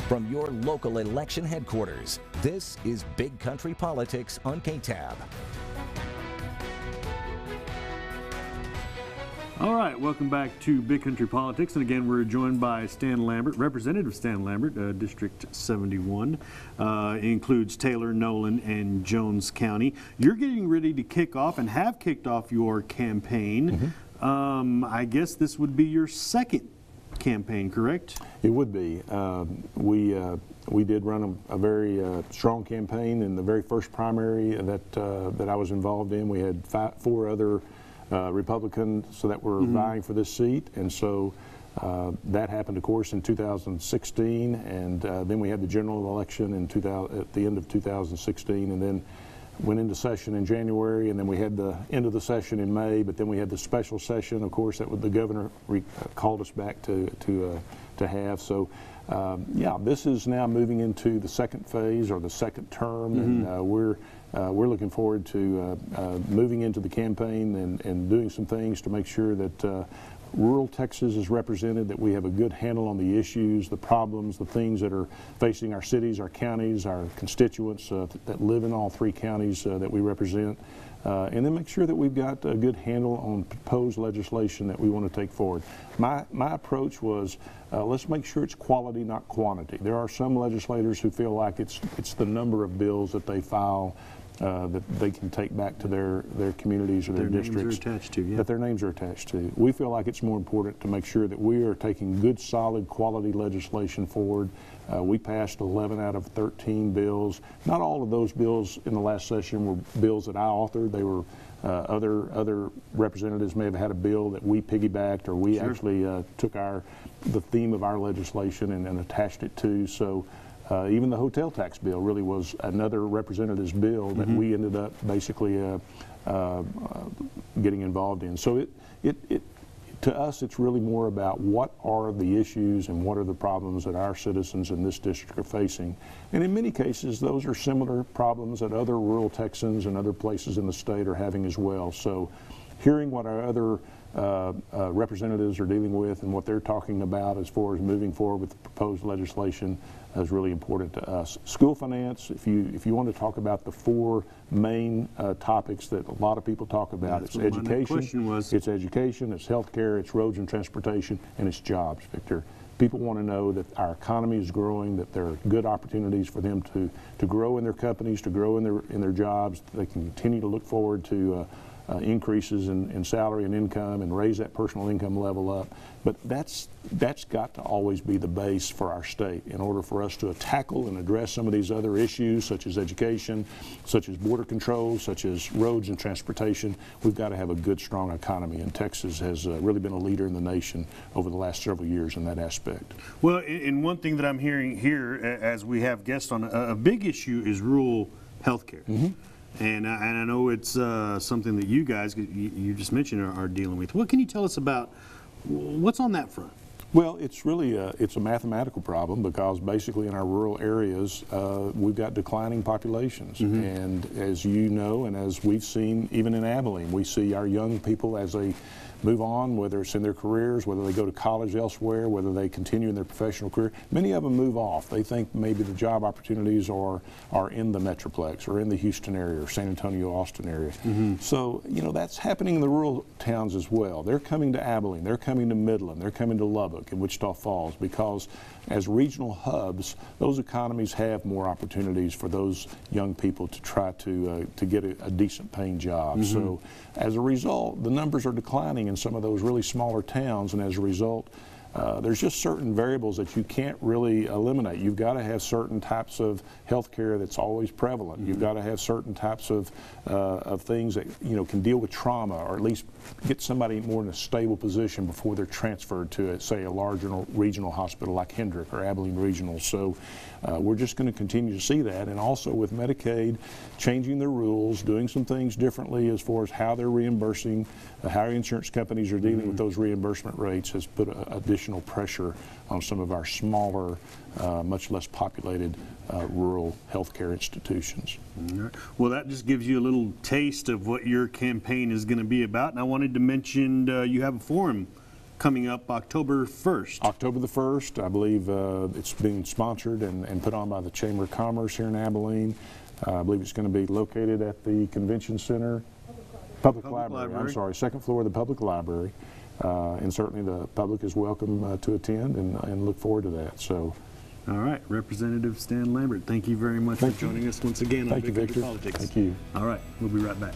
From your local election headquarters, this is Big Country Politics on KTAB. All right, welcome back to Big Country Politics, and again we're joined by Stan Lambert, Representative Stan Lambert, District 71. It includes Taylor, Nolan, and Jones County. You're getting ready to kick off and have kicked off your campaign. I guess this would be your second campaign, correct? It would be. We did run a very strong campaign in the very first primary that I was involved in. We had four other Republicans that were vying for this seat, and so that happened, of course, in 2016, and then we had the general election at the end of 2016, and then went into session in January, and then we had the end of the session in May, but then we had the special session, of course, that the governor called us back to have. So yeah, this is now moving into the second phase, or the second term, and we're looking forward to moving into the campaign and doing some things to make sure that rural Texas is represented, that we have a good handle on the issues, the problems, the things that are facing our cities, our counties, our constituents that live in all three counties that we represent, and then make sure that we've got a good handle on proposed legislation that we want to take forward. My approach was, let's make sure it's quality, not quantity. There are some legislators who feel like it's the number of bills that they file that they can take back to their communities or their districts. Their names are attached to, yeah. That their names are attached to. We feel like it's more important to make sure that we are taking good, solid, quality legislation forward. We passed 11 out of 13 bills. Not all of those bills in the last session were bills that I authored. They were other representatives may have had a bill that we piggybacked, or we actually took the theme of our legislation and attached it to. So. Even the hotel tax bill really was another representative's bill that we ended up basically getting involved in. So to us, it's really more about what are the issues and what are the problems that our citizens in this district are facing. And in many cases, those are similar problems that other rural Texans and other places in the state are having as well. So hearing what our other representatives are dealing with and what they're talking about as far as moving forward with the proposed legislation is really important to us. School finance, if you want to talk about the four main topics that a lot of people talk about, it's education, it's education, it's healthcare, it's roads and transportation, and it's jobs, Victor. People want to know that our economy is growing, that there are good opportunities for them to grow in their companies, to grow in their jobs. They can continue to look forward to increases in salary and income and raise that personal income level up. But that's got to always be the base for our state in order for us to tackle and address some of these other issues, such as education, such as border control, such as roads and transportation. We've got to have a good, strong economy, and Texas has really been a leader in the nation over the last several years in that aspect. Well, and one thing that I'm hearing here as we have guests on, a big issue is rural health care. And I know it's something that you guys, you just mentioned, are dealing with. What can you tell us about what's on that front? Well, it's really it's a mathematical problem, because basically in our rural areas we've got declining populations, and as you know, and as we've seen even in Abilene, we see our young people as they move on, whether it's in their careers, whether they go to college elsewhere, whether they continue in their professional career. Many of them move off. They think maybe the job opportunities are in the Metroplex or in the Houston area or San Antonio, Austin area. So, you know, that's happening in the rural towns as well. They're coming to Abilene, they're coming to Midland, they're coming to Lubbock and Wichita Falls, because as regional hubs, those economies have more opportunities for those young people to try to get a decent paying job. So as a result, the numbers are declining in some of those really smaller towns, and as a result, there's just certain variables that you can't really eliminate. You've got to have certain types of health care that's always prevalent. You've got to have certain types of things that, you know, can deal with trauma, or at least get somebody more in a stable position before they're transferred to, say, a larger regional hospital like Hendrick or Abilene Regional. So we're just going to continue to see that, and also with Medicaid changing their rules, doing some things differently as far as how they're reimbursing, how insurance companies are dealing with those reimbursement rates, has put additional pressure on some of our smaller, much less populated rural healthcare institutions. Well, that just gives you a little taste of what your campaign is going to be about. And I wanted to mention you have a forum coming up October 1st. October the 1st, I believe it's being sponsored and put on by the Chamber of Commerce here in Abilene. I believe it's going to be located at the Convention Center, Public Library. I'm sorry, second floor of the Public Library. And certainly the public is welcome to attend and look forward to that. So. All right, Representative Stan Lambert, thank you very much for joining us once again on Big Country Politics. Thank you. All right, we'll be right back.